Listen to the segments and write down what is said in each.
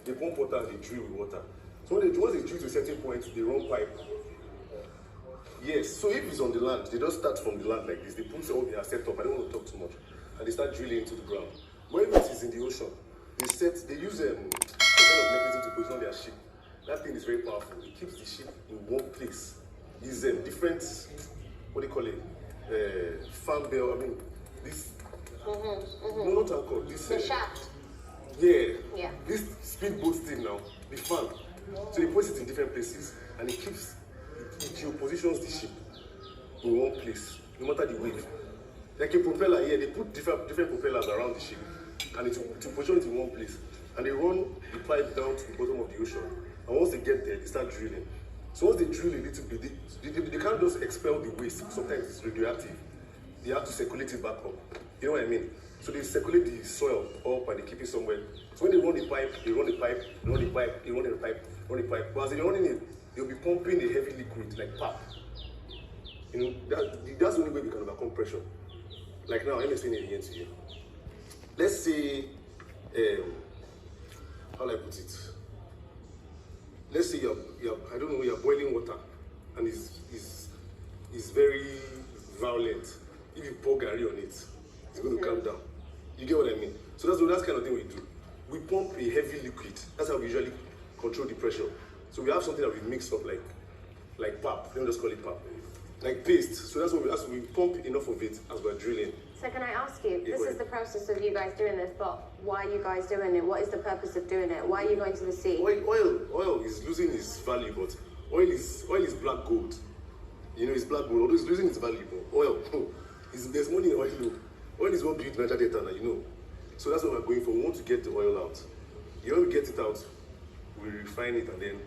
they pump water and they drill with water. So once they drill to a certain point, they run pipe. Yes, so if it's on the land, they just start from the land like this. They put all their setup. I don't want to talk too much, and they start drilling into the ground. When it is in the ocean, they use some kind of mechanism to position their ship. That thing is very powerful. It keeps the ship in one place. It's different, what do you call it? Fan bell. I mean, this. No, not alcohol. This. The shaft. Yeah. This speedboat thing now, the fan. So they put it in different places, and it geopositions the ship in one place, no matter the wave. Like a propeller here, they put different propellers around the ship, and it will position it in one place. And they run the pipe down to the bottom of the ocean. And once they get there, they start drilling. So once they drill a little bit, they can't just expel the waste. Sometimes it's radioactive. They have to circulate it back up. You know what I mean? So they circulate the soil up and they keep it somewhere. So when they run the pipe, they run the pipe, they run the pipe, they run the pipe, run the pipe. But as they're running it, they'll be pumping a heavy liquid like pap. You know, that's the only way we can overcome pressure. Like now, let me explain it again to you. Let's say, how do I put it? Let's say you're boiling water and it's very violent. If you pour Gary on it, it's going to calm down. You get what I mean? So that's kind of thing we do. We pump a heavy liquid. That's how we usually control the pressure. So we have something that we mix up like pap. Don't just call it pap. Like paste. So that's what we pump enough of it as we're drilling. So can I ask you, Yeah, this is the process of you guys doing this, but why are you guys doing it? What is the purpose of doing it? Why are you going to the sea? Oil is losing its value, but oil is black gold. You know, it's black gold. Although it's losing its value, but oil, there's money in oil. Oil is what built Naija Delta now, you know. So that's what we're going for. We want to get the oil out. You know, we get it out, we refine it, and then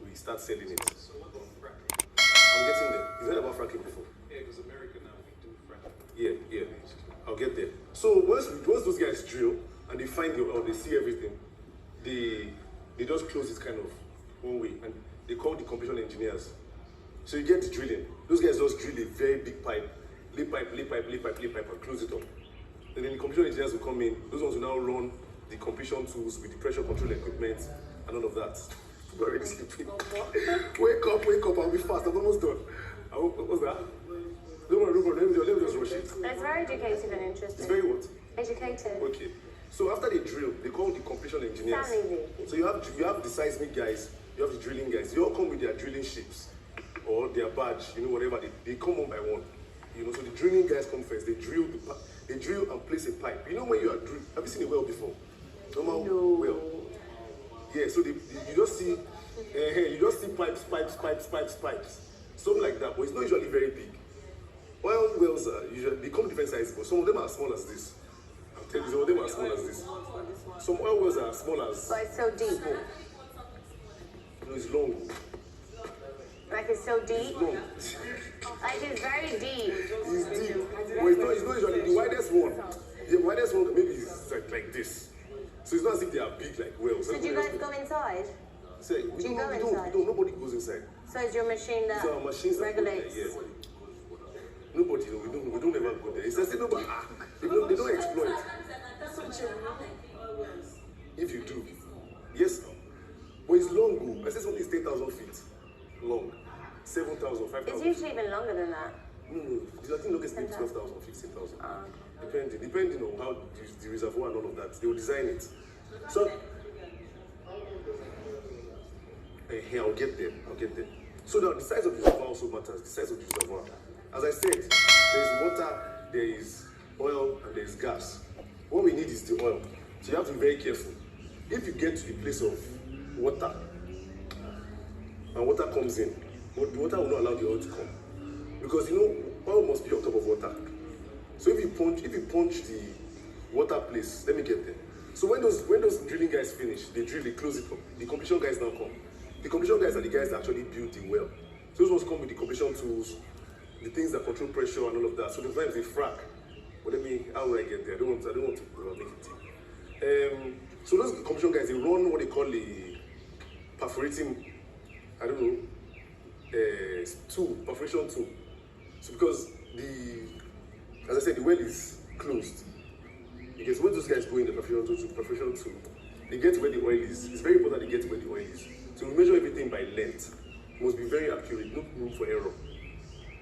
we start selling it. So what about fracking? I'm getting there. You've heard about fracking before? Yeah, because America now, we do fracking. Yeah. I'll get there. So once those guys drill and they find the oil, they see everything, they just close it kind of one way, and they call the completion engineers. So you get the drilling. Those guys just drill a very big pipe, lay pipe, and close it up. And then the completion engineers will come in. Those ones will now run the completion tools with the pressure control equipment and all of that. I'm already sleeping. Wake up, I'll be fast. I'm almost done. What's that? Don't worry, let me just rush it. But it's very educative and interesting. It's very what? Educative. Okay. So after they drill, they call the completion engineers. So you have the seismic guys, you have the drilling guys. They all come with their drilling ships or their badge, you know, whatever. They come one by one. You know, so the drilling guys come first. They drill and place a pipe. You know when you are drilling, have you seen a well before? Normal well. Yeah, so you just see pipes. Something like that, but it's not usually very big. Oil wells are usually, they come different sizes, but some of them are small as this. I'm telling you, some of them are small as this. Some oil wells are small as... But it's so deep. Small. No, it's long. Like it's so deep? It's long. Like it's very deep. It's deep. But it's not usually the widest one. The widest one maybe is like this. So it's not as if they are big like wells. So do you guys go inside? Say, we don't, nobody goes inside. So it's your machine that So our machines regulates? Yes. Nobody, we don't ever go there. It's as if nobody, they don't exploit. If you do, yes. But it's long, I said something is 10,000 feet long. 7,000, 5,000. It's usually even longer than that. No. I think longest is 12,000, 15,000. Depending on how the reservoir and all of that, they will design it. So, I'll get there. So now the size of the reservoir also matters. The size of the reservoir. As I said, there is water, there is oil, and there is gas. What we need is the oil. So you have to be very careful. If you get to a place of water, and water comes in, but the water will not allow the oil to come. Because you know, oil must be on top of water. So if you punch the water place, let me get there. So when those drilling guys finish, they drill, they close it up. The completion guys now come. The completion guys are the guys that actually build the well. So those ones come with the completion tools, the things that control pressure and all of that. So sometimes they frack. But how will I get there? I don't want to make it deep. So those completion guys, they run what they call a perforating, perforation tool. So because as I said, the well is closed. Because when those guys go in the perforation tool, they get where the oil is. It's very important they get where the oil is. So we measure everything by length. It must be very accurate, no room for error.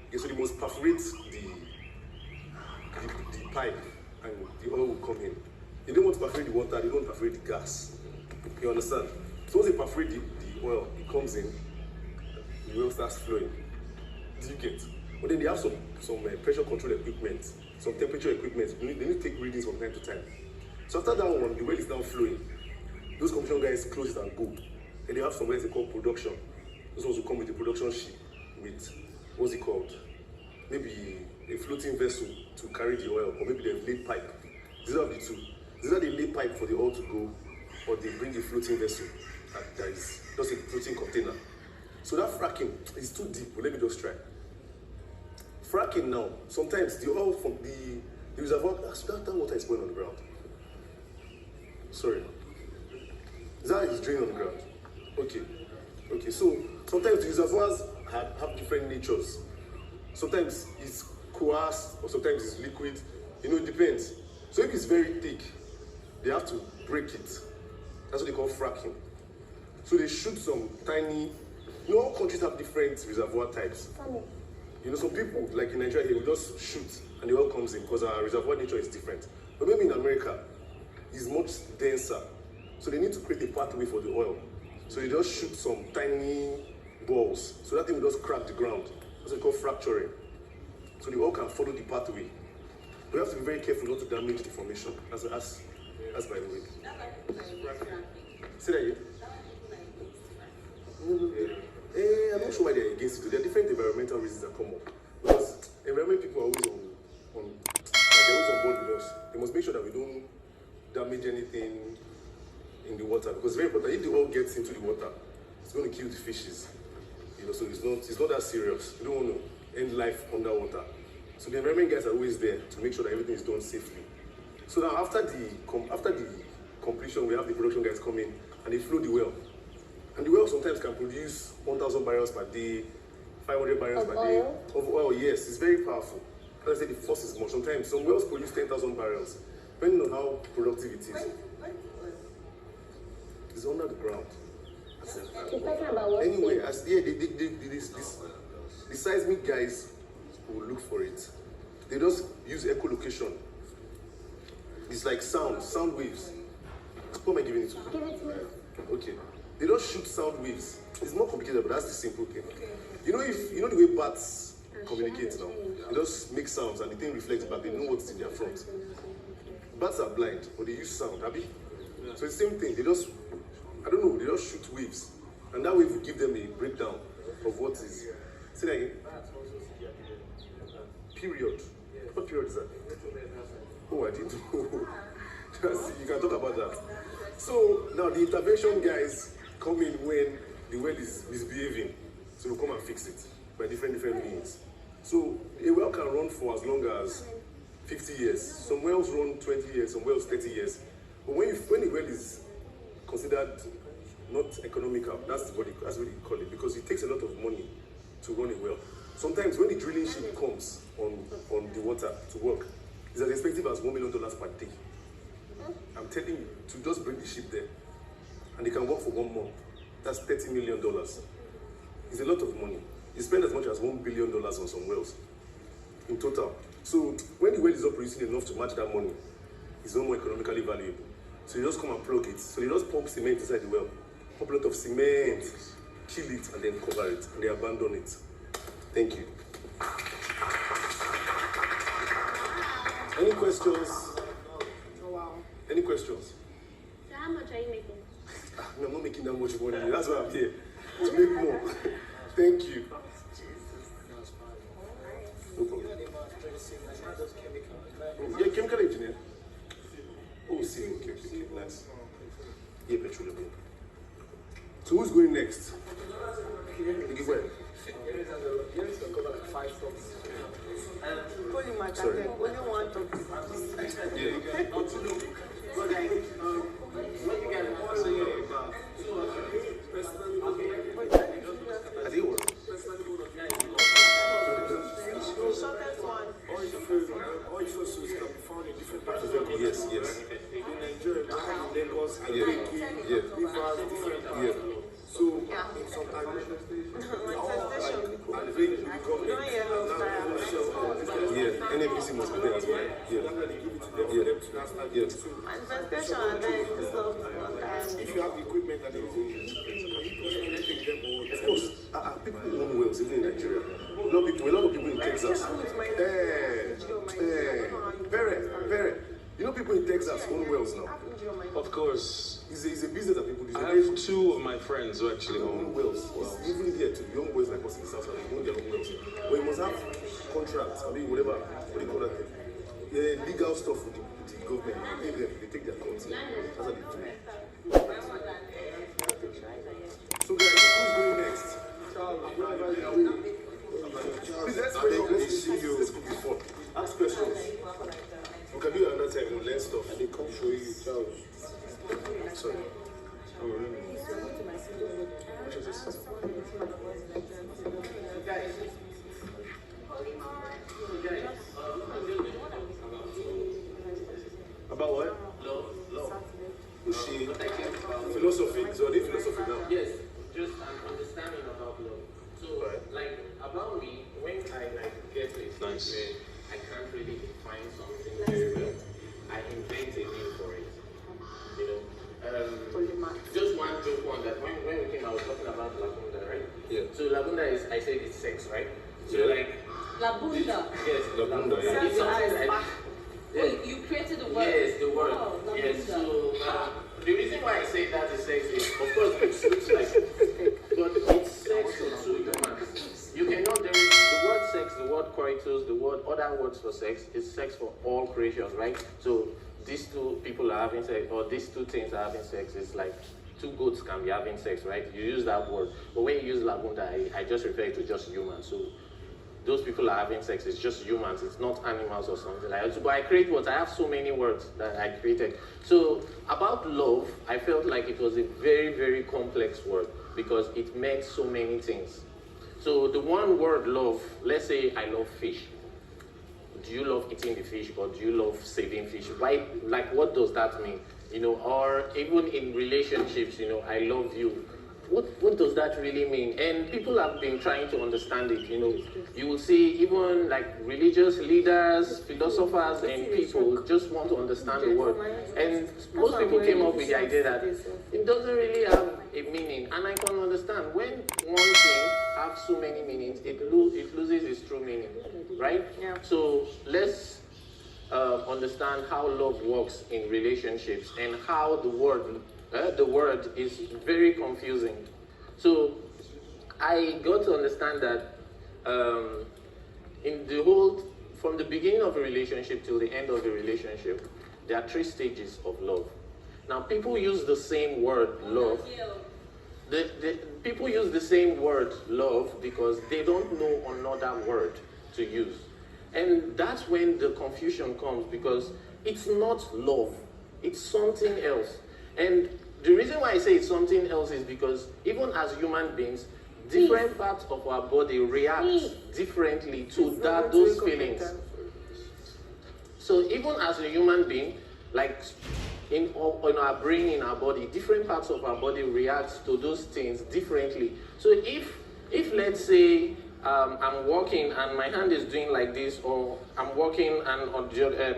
Okay, so they must perforate the pipe and the oil will come in. They don't want to perforate the water, they don't perforate the gas. You understand? So once they perforate the oil, it comes in, the oil starts flowing. Do you get? But then they have some pressure control equipment, some temperature equipment. They need to take readings from time to time. So after that one, the well is now flowing. Those compression guys close it and go. And they have some guys they call production. Those ones will come with a production ship with, what's it called? Maybe a floating vessel to carry the oil, or maybe they've laid pipe. These are the two. These are the laid pipe for the oil to go, or they bring a floating vessel that is just a floating container. So that fracking is too deep, but let me just try. Fracking now, sometimes the oil from the reservoir, that water is going on the ground. Sorry. That is draining on the ground. Okay, so sometimes the reservoirs have different natures. Sometimes it's coarse, or sometimes it's liquid. It depends. So if it's very thick, they have to break it. That's what they call fracking. So they shoot some tiny, all countries have different reservoir types. Some people, like in Nigeria here, we just shoot and the oil comes in because our reservoir nature is different. But maybe in America, it's much denser. So they need to create a pathway for the oil. So they just shoot some tiny balls. So that thing will just crack the ground. That's what they call fracturing. So the oil can follow the pathway. We have to be very careful not to damage the formation. That's by the way. Say that again. I'm not sure why they're against it. There are different environmental reasons that come up. Because environment people are always they're always on board with us. They must make sure that we don't damage anything in the water. Because it's very important. If the oil gets into the water, it's going to kill the fishes. So it's not that serious. You don't want to end life underwater. So the environment guys are always there to make sure that everything is done safely. So now after the completion, we have the production guys come in and they flow the well. And the well sometimes can produce 1,000 barrels per day, 500 barrels per day of oil. Yes, it's very powerful. As I said, the force is much. Sometimes some wells produce 10,000 barrels, depending on how productive it is. It's under the ground. Anyway, the seismic guys will look for it. They just use echolocation. It's like sound waves. Who am I giving it to? Give it to me. Okay. They don't shoot sound waves. It's more complicated, but that's the simple thing. You know the way bats communicate now? They just make sounds and the thing reflects back. They know what's in their front. Bats are blind, but they use sound, Abby. So it's the same thing. They just shoot waves. And that wave will give them a breakdown of what is. Say that again. Period. What period is that? Oh, I didn't know. You can talk about that. So now the intervention guys come in when the well is misbehaving. So they'll come and fix it by different means. So a well can run for as long as 50 years. Some wells run 20 years, some wells 30 years. But when the well is considered not economical, that's what they call it, because it takes a lot of money to run a well. Sometimes when the drilling ship comes on the water to work, it's as expensive as $1 million per day. I'm telling you, to just bring the ship there, and they can work for 1 month. That's $30 million. It's a lot of money. You spend as much as $1 billion on some wells in total. So when the well is not producing enough to match that money, it's no more economically valuable. So you just come and plug it. So they just pump cement inside the well, pump a lot of cement, kill it, and then cover it, and they abandon it. Thank you. Any questions? Oh, wow. Any questions? So how much are you making? No, I'm not making that much money. That's why I'm here. To make more. Thank you. No problem. Oh, yeah, chemical engineer. Oh, see, okay, nice. Yeah, petroleum. So who's going next? Giggle. Yerins can cover like 5 topics. Only my Sorry. only one topic. Yeah. Not to know. But like, what you guys want to say about I think it was. The shortest one. all resources can be found in different parts of the country. Yes. In Nigeria, we have Lagos and Yeah. Lekki has different parts. Yeah. So, sometimes, and when you become yeah, NAPC must be there as well. Yeah. Manifestation and then stuff. If you have the equipment and everything, of course, people own wells, even in Nigeria. A lot of people in Texas. Pere. You know people in Texas own wells now. Of course. It's a business that people do. I have two of my friends who actually own wells. Even here too, young boys like us in the South Africa own their own wells. But you must have contracts, whatever, what do you call that thing? Yeah, legal stuff with the government. They take their accounts. That's how they do it. So guys, who's going next? Please, let's go before. Ask questions. We can do it another time, we'll learn stuff. And they come show you, Charles. Sorry. Oh, really? What is this? About what? Love. Philosophy. So are they philosophy now? Yes, just an understanding about love. So, like, about me, when I get to a stage where I can't really define something very well, I invent a name for it. You know, just one joke one that when we came, I was talking about Labunda, right? Yeah. So Labunda is, I said it's sex, right? So like Labunda. yes, Labunda. Yeah. It's something like, Wait, you created the word? yes, the word. Wow, Yes. Labunda. So the reason why I say that is sex is, of course, it looks like, but it's sex to two humans. You cannot. The word sex, the word coitus, the word other words for sex is sex for all creatures, right? So these two people are having sex, or these two things are having sex. It's like two goats can be having sex, right? You use that word, but when you use Labunda, I just refer to just humans. So those people are having sex. It's just humans. It's not animals or something like that. So, but I create words. I have so many words that I created. So about love, I felt like it was a very, very complex word because it meant so many things. So the one word love, let's say I love fish. Do you love eating the fish or do you love saving fish? Why, like, what does that mean? You know, or even in relationships, you know, I love you. What does that really mean? And people have been trying to understand it, you know. You will see even like religious leaders, philosophers, and people just want to understand the word. And most people came up with the idea that it doesn't really have a meaning. And I can understand when one thing has so many meanings, it loses its true meaning, right? Yeah. So let's understand how love works in relationships and how the word is very confusing. So I got to understand that from the beginning of a relationship till the end of a relationship, there are 3 stages of love. Now people use the same word love. People use the same word love because they don't know another word to use. And that's when the confusion comes because it's not love, it's something else. And the reason why I say it's something else is because even as human beings, different parts of our body react differently to those feelings. So even as a human being, like in our brain, in our body, different parts of our body react to those things differently. So if let's say I'm walking and my hand is doing like this, or I'm walking and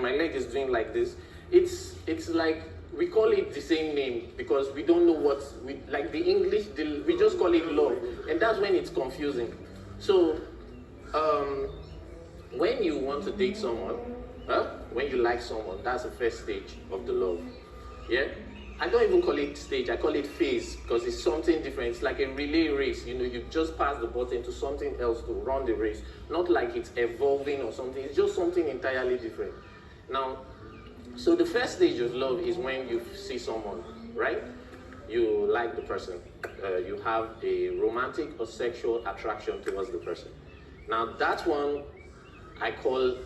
my leg is doing like this, it's like we call it the same name because we don't know like the English, we just call it love, and that's when it's confusing. So when you want to date someone, when you like someone, that's the first stage of the love. Yeah, I don't even call it stage, I call it phase because it's something different. It's like a relay race. You know, you just pass the button to something else to run the race, not like it's evolving or something. It's just something entirely different. Now, so the first stage of love is when you see someone, right? You like the person. You have a romantic or sexual attraction towards the person. Now that one I call,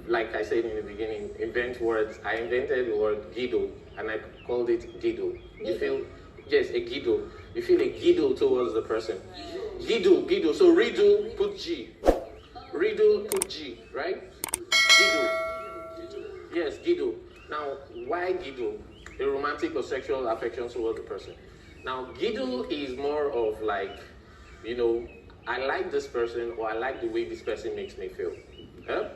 like I said in the beginning, invent words. I invented the word Giggle and I called it Giggle. You feel, yes, a Giggle. You feel a Giggle towards the person. Giggle. So riddle, put G. Riddle, put G, right? Giggle. Yes, Giggle. Now, why Giggle? A romantic or sexual affection towards the person. Now, giggle is more of like, you know, I like this person, or I like the way this person makes me feel. Yeah?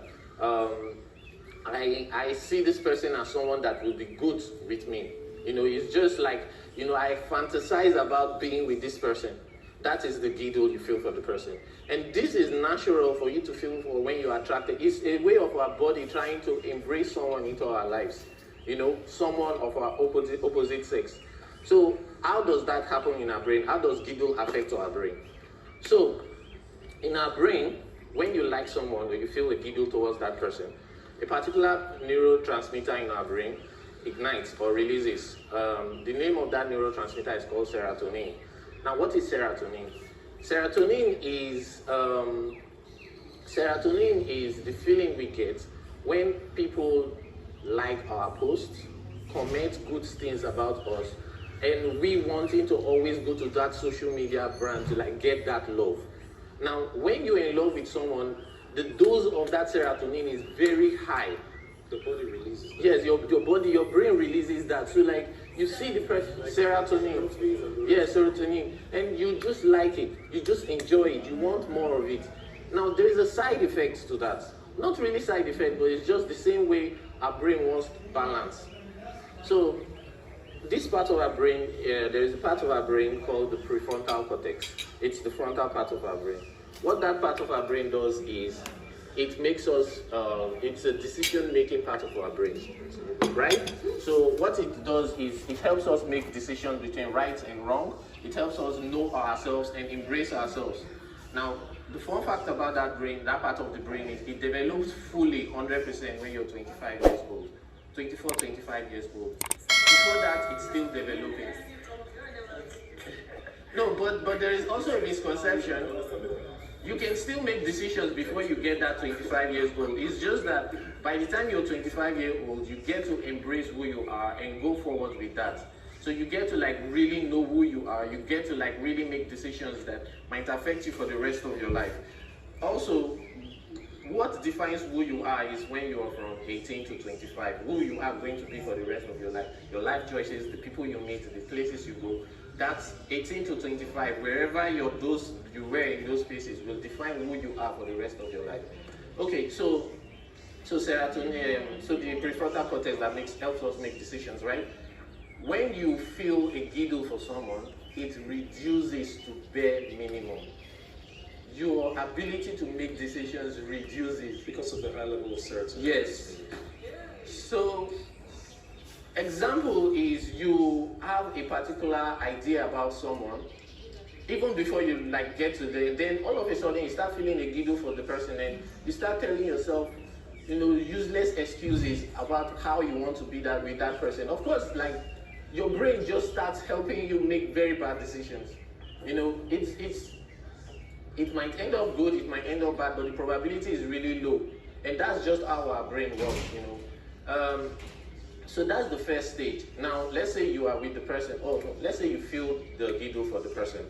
I see this person as someone that will be good with me. You know, it's just like, you know, I fantasize about being with this person. That is the giggle you feel for the person. And this is natural for you to feel for when you're attracted. It's a way of our body trying to embrace someone into our lives. You know, someone of our opposite sex. So how does that happen in our brain? How does giggle affect our brain? So in our brain, when you like someone or you feel a giggle towards that person, a particular neurotransmitter in our brain ignites or releases. The name of that neurotransmitter is called serotonin. Now, what is serotonin? Serotonin is the feeling we get when people like our posts, comment good things about us, and we wanting to always go to that social media brand to like get that love. Now, when you're in love with someone, the dose of that serotonin is very high. The body releases that. Yes, your brain releases that. So like you see the person, serotonin. Yes, serotonin. And you just like it. You just enjoy it. You want more of it. Now there is a side effect to that. Not really side effect, but it's just the same way our brain wants balance. So this part of our brain, there is a part of our brain called the prefrontal cortex. It's the frontal part of our brain. What that part of our brain does is it makes us, it's a decision-making part of our brain, right? So what it does is it helps us make decisions between right and wrong. It helps us know ourselves and embrace ourselves. Now, the fun fact about that brain, that part of the brain, is it develops fully 100% when you're 25 years old, 24, 25 years old. Before that, it's still developing. No, but there is also a misconception. You can still make decisions before you get that 25 years old. It's just that by the time you're 25 years old, you get to embrace who you are and go forward with that. So you get to like really know who you are. You get to like really make decisions that might affect you for the rest of your life. Also, what defines who you are is when you're from 18 to 25, who you are going to be for the rest of your life choices, the people you meet, the places you go. That's 18 to 25, wherever you were in those places will define who you are for the rest of your life. Okay, so serotonin, so the prefrontal cortex that helps us make decisions, right? When you feel a giggle for someone, it reduces to bare minimum. Your ability to make decisions reduces. Because of the high level of serotonin. Yes. So, example is you have a particular idea about someone, even before you like get to them, then all of a sudden you start feeling a giggle for the person and you start telling yourself, you know, useless excuses about how you want to be that with that person. Of course, like your brain just starts helping you make very bad decisions. You know, it might end up good, it might end up bad, but the probability is really low. And that's just how our brain works, you know. So that's the first stage. Now, let's say you are with the person, let's say you feel the giggle for the person.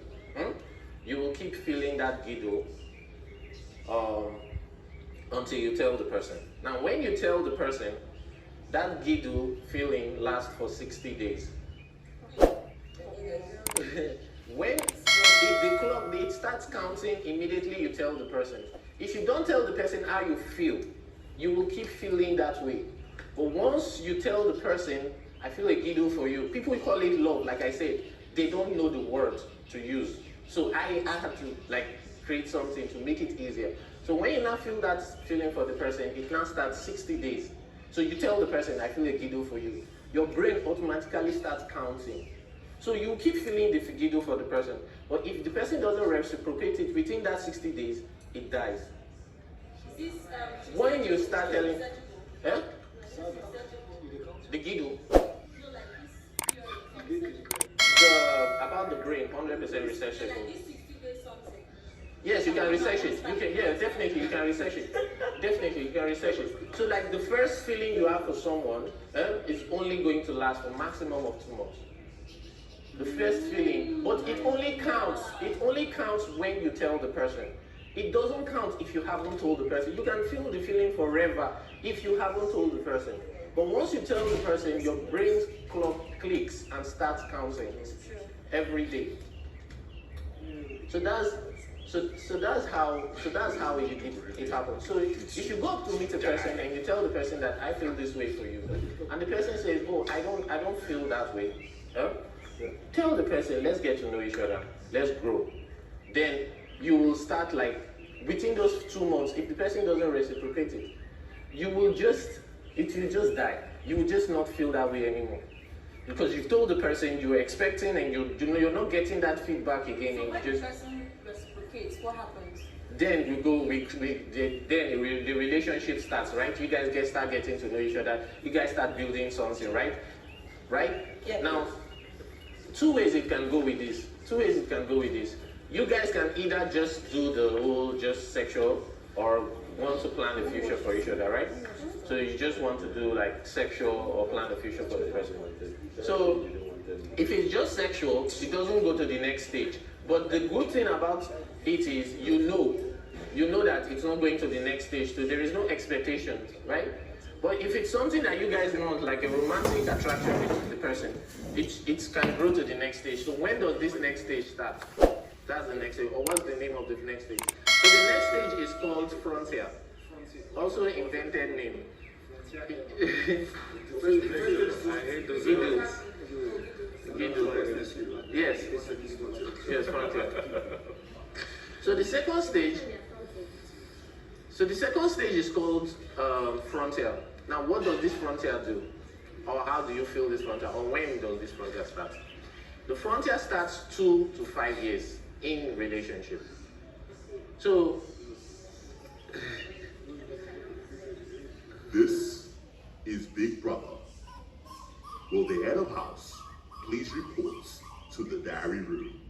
You will keep feeling that giggle until you tell the person. Now, when you tell the person, that giggle feeling lasts for 60 days. When the clock, it starts counting immediately you tell the person. If you don't tell the person how you feel, you will keep feeling that way. But once you tell the person, I feel a giggle for you, people call it love, like I said, they don't know the word to use. So I have to like create something to make it easier. So when you now feel that feeling for the person, it now starts 60 days. So you tell the person, I feel a giggle for you. Your brain automatically starts counting. So you keep feeling the giggle for the person. But if the person doesn't reciprocate it within that 60 days, it dies. When you start telling, the giggle, about the brain, 100% researchable. Yes, you can research it. You can, yeah, definitely you can research it. Definitely you can research it. So like the first feeling you have for someone is only going to last for maximum of 2 months. The first feeling, but it only counts when you tell the person. It doesn't count if you haven't told the person. You can feel the feeling forever if you haven't told the person. But once you tell the person, your brain's clock clicks and starts counting. every day. So that's how it happens. So if you go up to meet a person and you tell the person that I feel this way for you, and the person says, oh, I don't feel that way. Huh? Tell the person, let's get to know each other, let's grow. Then you will start like within those 2 months, if the person doesn't reciprocate it, it will just die. You will just not feel that way anymore. Because you've told the person you were expecting and you're not getting that feedback again. So and when you the just, person reciprocates, what happens? then you go, the relationship starts, right? You guys start getting to know each other. You guys start building something, right? Right? Yeah. Now, 2 ways it can go with this. You guys can either just do the whole just sexual or want to plan the future for each other, right? So you just want to do like sexual or plan the future for the person. So if it's just sexual, it doesn't go to the next stage. But the good thing about it is you know that it's not going to the next stage, so there is no expectations, right? But if it's something that you guys want, like a romantic attraction with the person, it can grow to the next stage. So when does this next stage start? That's the next stage. Or what's the name of the next stage? So the next stage is called frontier. Also invented name. I hate those Giggles. Yes. Yes, frontier. So the second stage is called frontier. Now, what does this frontier do? Or how do you feel this frontier? Or when does this frontier start? The frontier starts 2 to 5 years in relationship. So, this is Big Brother. Will the head of house please report to the diary room?